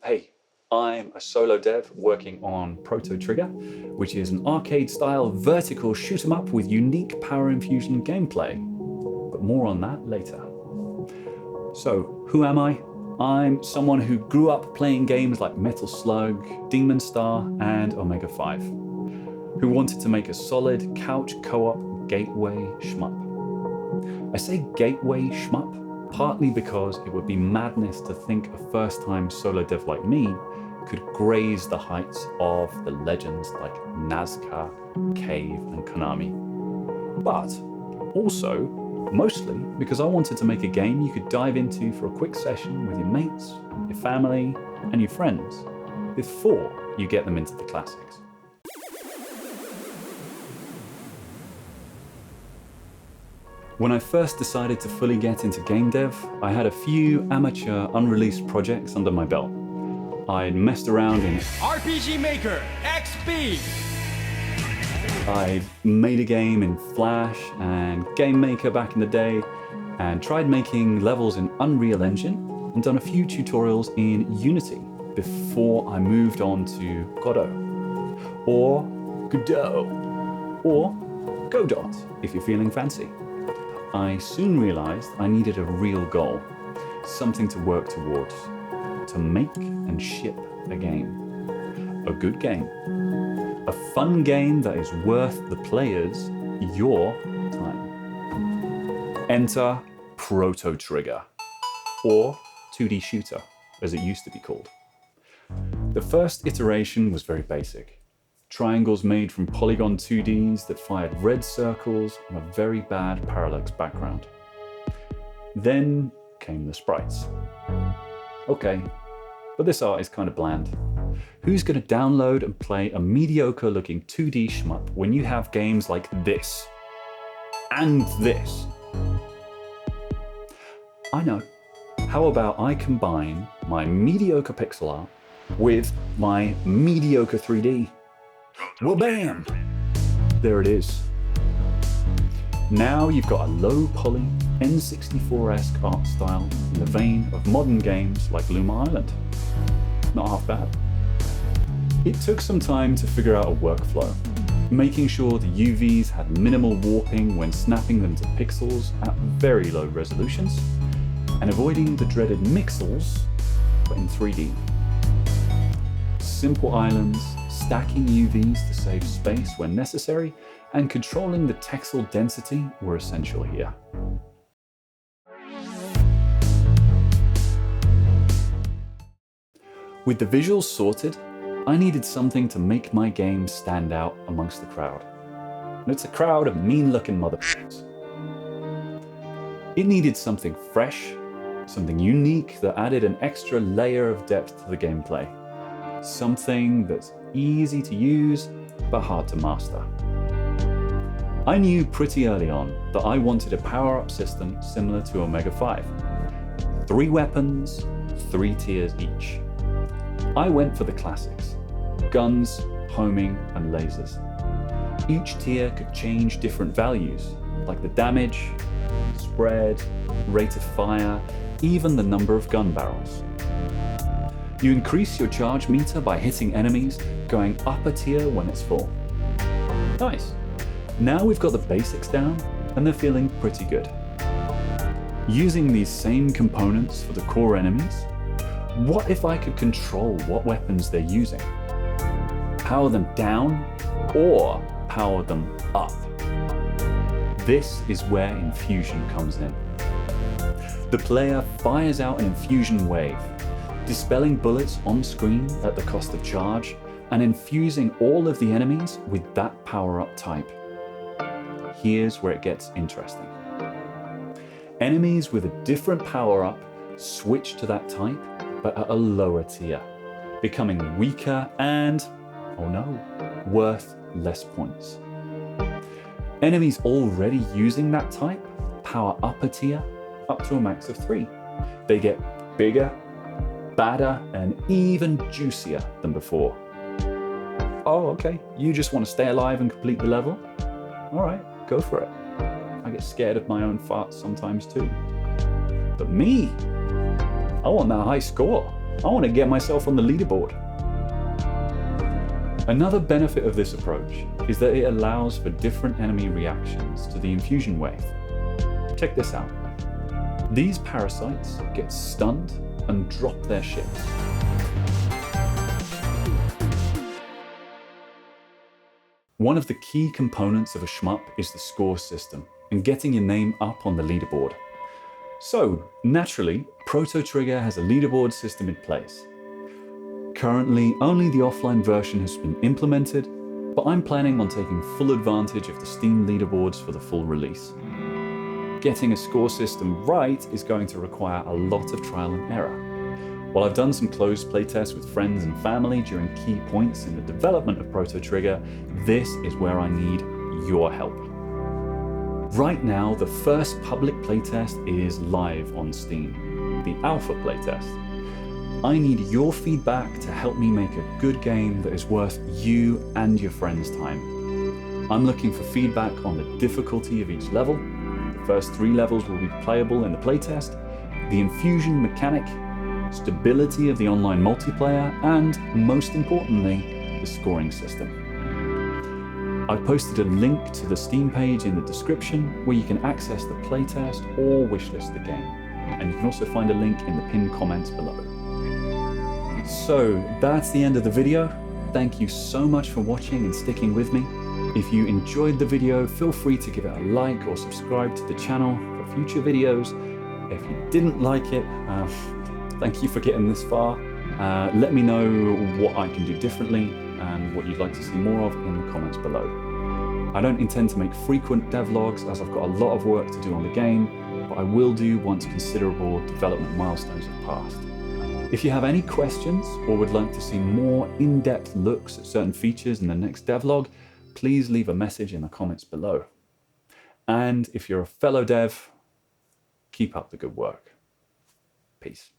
Hey, I'm a solo dev working on Proto Trigger, which is an arcade-style vertical shoot-'em-up with unique power infusion gameplay. But more on that later. So, who am I? I'm someone who grew up playing games like Metal Slug, Demon Star, and Omega 5, who wanted to make a solid couch co-op gateway shmup. I say gateway shmup partly because it would be madness to think a first-time solo dev like me could graze the heights of the legends like Nazca, Cave, and Konami. But also, mostly because I wanted to make a game you could dive into for a quick session with your mates, your family, and your friends before you get them into the classics. When I first decided to fully get into game dev, I had a few amateur unreleased projects under my belt. I'd messed around in RPG Maker XP. I'd made a game in Flash and Game Maker back in the day, and tried making levels in Unreal Engine, and done a few tutorials in Unity before I moved on to godot, or godot, if you're feeling fancy. I soon realized I needed a real goal, something to work towards, to make and ship a game. A good game. A fun game that is worth the players your time. Enter Proto Trigger, or 2D shooter, as it used to be called. The first iteration was very basic. Triangles made from polygon 2Ds that fired red circles on a very bad parallax background. Then came the sprites. Okay, but this art is kind of bland. Who's going to download and play a mediocre looking 2D shmup when you have games like this? And this? I know. How about I combine my mediocre pixel art with my mediocre 3D? Well, bam! There it is. Now you've got a low-poly, N64-esque art style in the vein of modern games like Luma Island. Not half bad. It took some time to figure out a workflow, making sure the UVs had minimal warping when snapping them to pixels at very low resolutions, and avoiding the dreaded mixels, but in 3D. Simple islands, stacking UVs to save space when necessary, and controlling the texel density were essential here. With the visuals sorted, I needed something to make my game stand out amongst the crowd. And it's a crowd of mean-looking motherfuckers. It needed something fresh, something unique that added an extra layer of depth to the gameplay. Something that's easy to use, but hard to master. I knew pretty early on that I wanted a power-up system similar to Omega 5. 3 weapons, 3 tiers each. I went for the classics: guns, homing, and lasers. Each tier could change different values, like the damage, spread, rate of fire, even the number of gun barrels. You increase your charge meter by hitting enemies, going up a tier when it's full. Nice. Now we've got the basics down, and they're feeling pretty good. Using these same components for the core enemies, what if I could control what weapons they're using? Power them down, or power them up? This is where Infusion comes in. The player fires out an Infusion wave, dispelling bullets on screen at the cost of charge, and infusing all of the enemies with that power-up type. Here's where it gets interesting. Enemies with a different power-up switch to that type, but at a lower tier, becoming weaker and, oh no, worth less points. Enemies already using that type power up a tier up to a max of 3. They get bigger, badder, and even juicier than before. Oh, okay, you just want to stay alive and complete the level? All right, go for it. I get scared of my own farts sometimes too. But me, I want that high score. I want to get myself on the leaderboard. Another benefit of this approach is that it allows for different enemy reactions to the infusion wave. Check this out. These parasites get stunned and drop their ships. One of the key components of a shmup is the score system and getting your name up on the leaderboard. So, naturally, Proto Trigger has a leaderboard system in place. Currently, only the offline version has been implemented, but I'm planning on taking full advantage of the Steam leaderboards for the full release. Getting a score system right is going to require a lot of trial and error. While I've done some closed playtests with friends and family during key points in the development of Proto Trigger, this is where I need your help. Right now, the first public playtest is live on Steam, the alpha playtest. I need your feedback to help me make a good game that is worth you and your friends' time. I'm looking for feedback on the difficulty of each level. The first 3 levels will be playable in the playtest, the infusion mechanic, stability of the online multiplayer, and most importantly, the scoring system. I've posted a link to the Steam page in the description where you can access the playtest or wishlist the game. And you can also find a link in the pinned comments below. So that's the end of the video. Thank you so much for watching and sticking with me. If you enjoyed the video, feel free to give it a like or subscribe to the channel for future videos. If you didn't like it, thank you for getting this far. Let me know what I can do differently and what you'd like to see more of in the comments below. I don't intend to make frequent devlogs as I've got a lot of work to do on the game, but I will do once considerable development milestones have passed. If you have any questions or would like to see more in-depth looks at certain features in the next devlog, please leave a message in the comments below. And if you're a fellow dev, keep up the good work. Peace.